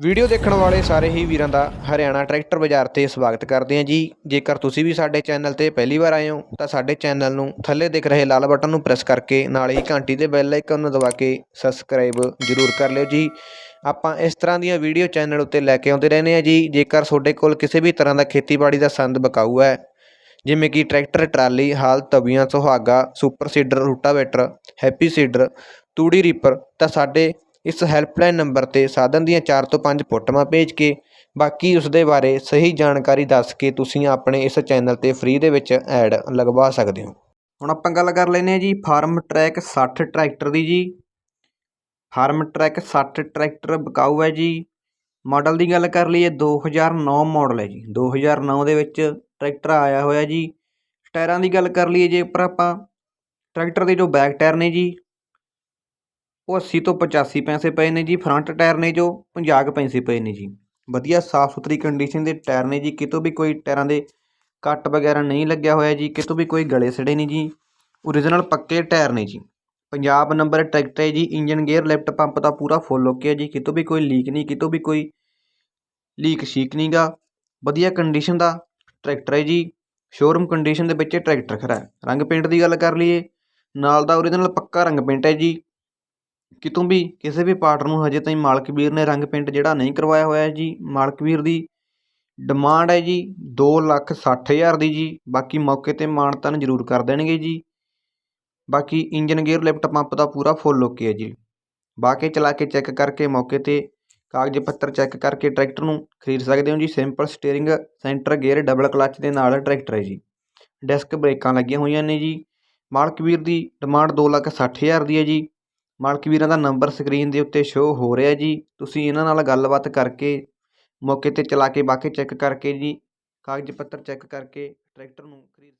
Video ਦੇਖਣ ਵਾਲੇ ਸਾਰੇ ਹੀ ਵੀਰਾਂ ਦਾ ਹਰਿਆਣਾ ਟਰੈਕਟਰ ਬਾਜ਼ਾਰ ਤੇ ਸਵਾਗਤ ਕਰਦੇ ਹਾਂ ਜੀ। ਜੇਕਰ ਤੁਸੀਂ ਵੀ ਸਾਡੇ ਚੈਨਲ ਤੇ ਪਹਿਲੀ ਵਾਰ ਆਏ ਹੋ ਤਾਂ ਸਾਡੇ ਚੈਨਲ ਨੂੰ ਥੱਲੇ ਦਿਖ ਰਹੇ ਲਾਲ ਬਟਨ ਨੂੰ ਪ੍ਰੈਸ ਕਰਕੇ ਨਾਲ ਹੀ ਘੰਟੀ ਦੇ ਬੈਲ ਆਈਕਨ ਨੂੰ ਦਬਾ ਕੇ ਸਬਸਕ੍ਰਾਈਬ ਜ਼ਰੂਰ ਕਰ ਲਿਓ ਜੀ। ਆਪਾਂ ਇਸ ਤਰ੍ਹਾਂ ਦੀਆਂ ਵੀਡੀਓ ਚੈਨਲ ਉੱਤੇ ਲੈ ਕੇ ਆਉਂਦੇ ਰਹਿੰਦੇ ਹਾਂ ਜੀ। ਜੇਕਰ ਤੁਹਾਡੇ ਕੋਲ ਕਿਸੇ ਵੀ ਤਰ੍ਹਾਂ ਦਾ ਖੇਤੀਬਾੜੀ ਦਾ ਸੰਦ ਵਿਕਾਊ ਹੈ, ਜਿਵੇਂ ਕਿ ਟਰੈਕਟਰ, ਟਰਾਲੀ, ਹਾਲ, ਤਵੀਆਂ, ਸੁਹਾਗਾ, super seeder, rotavator, happy seeder, ਤੂੜੀ ਰੀਪਰ, ਤਾਂ ਸਾਡੇ ਇਸ ਹੈਲਪਲਾਈਨ ਨੰਬਰ 'ਤੇ ਸਾਧਨ ਦੀਆਂ 4 ਤੋਂ 5 ਫੋਟੋਆਂ ਭੇਜ ਕੇ ਬਾਕੀ ਉਸ ਦੇ ਬਾਰੇ ਸਹੀ ਜਾਣਕਾਰੀ ਦੱਸ ਕੇ ਤੁਸੀਂ ਆਪਣੇ ਇਸ ਚੈਨਲ 'ਤੇ ਫ੍ਰੀ ਦੇ ਵਿੱਚ ਐਡ ਲਗਵਾ ਸਕਦੇ ਹੋ। ਹੁਣ ਆਪਾਂ ਗੱਲ ਕਰ ਲੈਂਦੇ ਹਾਂ ਜੀ ਫਾਰਮ ਟਰੈਕ 60 ਟਰੈਕਟਰ ਦੀ ਜੀ। ਫਾਰਮ ਟਰੈਕ 60 ਟਰੈਕਟਰ ਵਿਕਾਊ ਹੈ ਜੀ। ਮਾਡਲ ਦੀ ਗੱਲ ਕਰ ਲਈਏ 2009 ਮਾਡਲ ਹੈ ਜੀ। 2009 ਦੇ ਵਿੱਚ ਟਰੈਕਟਰ ਆਇਆ ਹੋਇਆ ਜੀ। ਟਾਇਰਾਂ ਦੀ ਗੱਲ ਕਰ ਲਈਏ ਜੇ ਪਰ ਆਪਾਂ ਟਰੈਕਟਰ ਦੇ ਜੋ ਬੈਕ ਟਾਇਰ ਨੇ ਜੀ ਉਹ 80 ਤੋਂ 85 ਪੈਸੇ ਪਏ ਨੇ ਜੀ। ਫਰੰਟ ਟਾਇਰ ਨੇ ਜੋ 50 ਪੈਸੇ ਪਏ ਨੇ ਜੀ। ਵਧੀਆ ਸਾफ़ ਸੁਥਰੀ ਕੰਡੀਸ਼ਨ ਦੇ ਟਾਇਰ ਨੇ ਜੀ। ਕਿਤੋਂ ਵੀ ਕੋਈ ਟਾਇਰਾਂ ਦੇ ਕੱਟ ਵਗੈਰਾ ਨਹੀਂ ਲੱਗਿਆ ਹੋਇਆ ਜੀ। ਕਿਤੋਂ ਵੀ ਕੋਈ ਗਲੇ ਸੜੇ ਨਹੀਂ ਜੀ। ਓਰੀਜਨਲ ਪੱਕੇ ਟਾਇਰ ਨੇ ਜੀ। ਪੰਜਾਬ ਨੰਬਰ ਟਰੈਕਟਰ ਹੈ ਜੀ। ਇੰਜਨ ਗੇਅਰ ਲਿਫਟ ਪੰਪ ਦਾ ਪੂਰਾ ਫੁੱਲ ਓਕੇ ਹੈ ਜੀ। ਕਿਤੋਂ ਵੀ ਕੋਈ ਲੀਕ ਨਹੀਂ, ਕਿਤੋਂ ਵੀ ਕੋਈ ਲੀਕ ਸ਼ੀਕ ਨਹੀਂ ਗਾ। ਵਧੀਆ ਕੰਡੀਸ਼ਨ ਦਾ ਟਰੈਕਟਰ ਹੈ ਜੀ। ਸ਼ੋਰੂਮ ਕੰਡੀਸ਼ਨ ਦੇ ਵਿੱਚ ਟਰੈਕਟਰ ਖੜਾ ਹੈ। ਰੰਗ ਪੇਂਟ ਦੀ ਗੱਲ ਕਰ ਲਈਏ ਨਾਲ ਦਾ ਓਰੀਜਨਲ ਪੱਕਾ ਰੰਗ ਪੇਂਟ ਹੈ ਜੀ। ਕਿਤੋਂ ਵੀ ਕਿਸੇ ਵੀ ਪਾਰਟ ਨੂੰ ਹਜੇ ਤਾਈਂ ਮਾਲਕ ਵੀਰ ਨੇ ਰੰਗ ਪੇਂਟ ਜਿਹੜਾ ਨਹੀਂ ਕਰਵਾਇਆ ਹੋਇਆ ਜੀ। ਮਾਲਕ ਵੀਰ ਦੀ ਡਿਮਾਂਡ ਹੈ ਜੀ 2,60,000 ਦੀ ਜੀ। ਬਾਕੀ ਮੌਕੇ 'ਤੇ ਮਾਣ-ਤਾਣ ਜ਼ਰੂਰ ਕਰ ਦੇਣਗੇ ਜੀ। ਬਾਕੀ ਇੰਜਨ ਗੇਅਰ ਲਿਫਟ ਪੰਪ ਦਾ ਪੂਰਾ ਫੁੱਲ ਓਕੇ ਹੈ ਜੀ। ਬਾਹ ਕੇ ਚਲਾ ਕੇ ਚੈੱਕ ਕਰਕੇ ਮੌਕੇ 'ਤੇ ਕਾਗਜ਼ ਪੱਤਰ ਚੈੱਕ ਕਰਕੇ ਟਰੈਕਟਰ ਨੂੰ ਖਰੀਦ ਸਕਦੇ ਹੋ ਜੀ। Simple steering, centre gear, double clutch ਦੇ ਨਾਲ ਟਰੈਕਟਰ ਹੈ ਜੀ। ਡਿਸਕ ਬ੍ਰੇਕਾਂ ਲੱਗੀਆਂ ਹੋਈਆਂ ਨੇ ਜੀ। ਮਾਲਕ ਵੀਰ ਦੀ ਡਿਮਾਂਡ 2,60,000 ਦੀ ਹੈ ਜੀ। ਮਾਲਕ ਵੀਰਾਂ ਦਾ ਨੰਬਰ ਸਕਰੀਨ ਦੇ ਉੱਤੇ ਸ਼ੋਅ ਹੋ ਰਿਹਾ ਜੀ। ਤੁਸੀਂ ਇਹਨਾਂ ਨਾਲ ਗੱਲਬਾਤ ਕਰਕੇ ਮੌਕੇ 'ਤੇ ਚਲਾ ਕੇ ਬਾਕੀ ਚੈੱਕ ਕਰਕੇ ਜੀ ਕਾਗਜ਼ ਪੱਤਰ ਚੈੱਕ ਕਰਕੇ ਟਰੈਕਟਰ ਨੂੰ ਖਰੀਦ